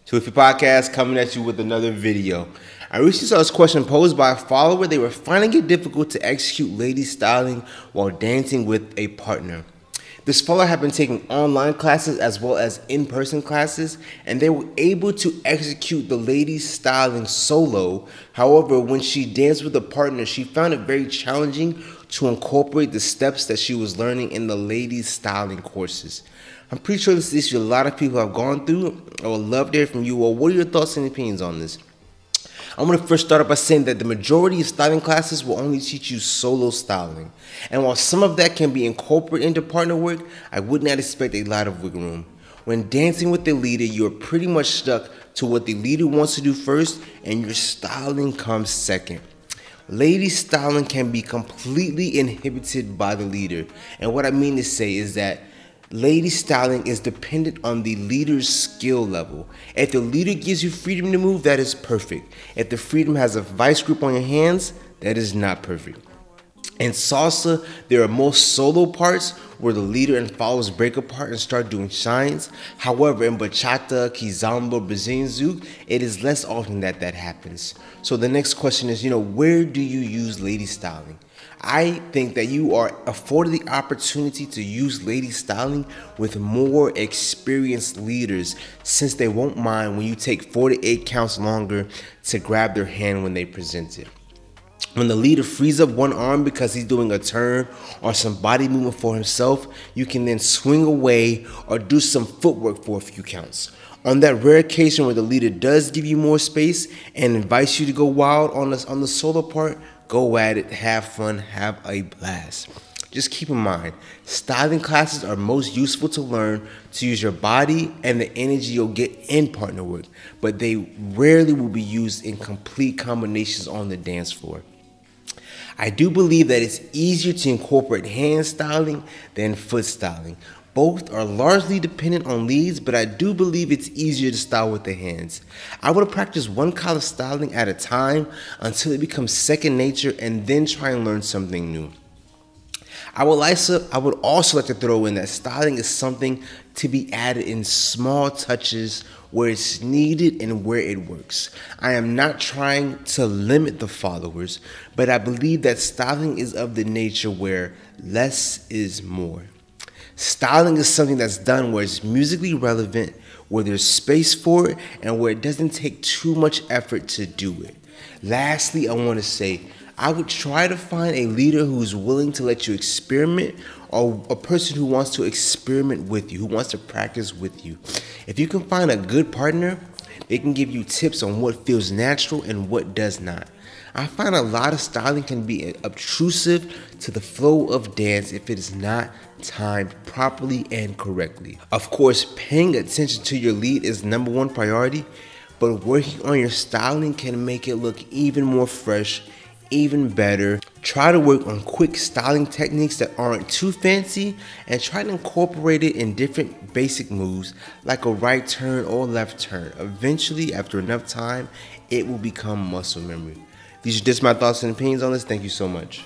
To If Your Podcast, coming at you with another video. I recently saw this question posed by a follower. They were finding it difficult to execute lady styling while dancing with a partner. This follower had been taking online classes as well as in-person classes, and they were able to execute the lady styling solo. However, when she danced with a partner, she found it very challenging to incorporate the steps that she was learning in the lady styling courses. I'm pretty sure this issue a lot of people have gone through. I would love to hear from you. Well, what are your thoughts and opinions on this? I'm going to first start off by saying that the majority of styling classes will only teach you solo styling. And while some of that can be incorporated into partner work, I would not expect a lot of wiggle room. When dancing with the leader, you're pretty much stuck to what the leader wants to do first, and your styling comes second. Lady styling can be completely inhibited by the leader. And what I mean to say is that lady styling is dependent on the leader's skill level. If the leader gives you freedom to move, that is perfect. If the freedom has a vice grip on your hands, that is not perfect. In salsa, there are most solo parts where the leader and followers break apart and start doing shines. However, in bachata, kizomba, Brazilian zouk, it is less often that happens. So the next question is, where do you use lady styling? I think that you are afforded the opportunity to use lady styling with more experienced leaders, since they won't mind when you take 4 to 8 counts longer to grab their hand when they present it. When the leader frees up one arm because he's doing a turn or some body movement for himself, you can then swing away or do some footwork for a few counts. On that rare occasion where the leader does give you more space and invites you to go wild on the solo part, go at it, have fun, have a blast. Just keep in mind, styling classes are most useful to learn to use your body and the energy you'll get in partner work, but they rarely will be used in complete combinations on the dance floor. I do believe that it's easier to incorporate hand styling than foot styling. Both are largely dependent on leads, but I do believe it's easier to style with the hands. I would practice one kind of styling at a time until it becomes second nature, and then try and learn something new. I would also like to throw in that styling is something to be added in small touches where it's needed and where it works. I am not trying to limit the followers, but I believe that styling is of the nature where less is more. Styling is something that's done where it's musically relevant, where there's space for it, and where it doesn't take too much effort to do it. Lastly, I want to say, I would try to find a leader who's willing to let you experiment, or a person who wants to experiment with you, who wants to practice with you. If you can find a good partner, they can give you tips on what feels natural and what does not. I find a lot of styling can be obtrusive to the flow of dance if it is not timed properly and correctly. Of course, paying attention to your lead is #1 priority, but working on your styling can make it look even more fresh, even better. Try to work on quick styling techniques that aren't too fancy, and try to incorporate it in different basic moves like a right turn or left turn. Eventually, after enough time, it will become muscle memory. These are just my thoughts and opinions on this. Thank you so much.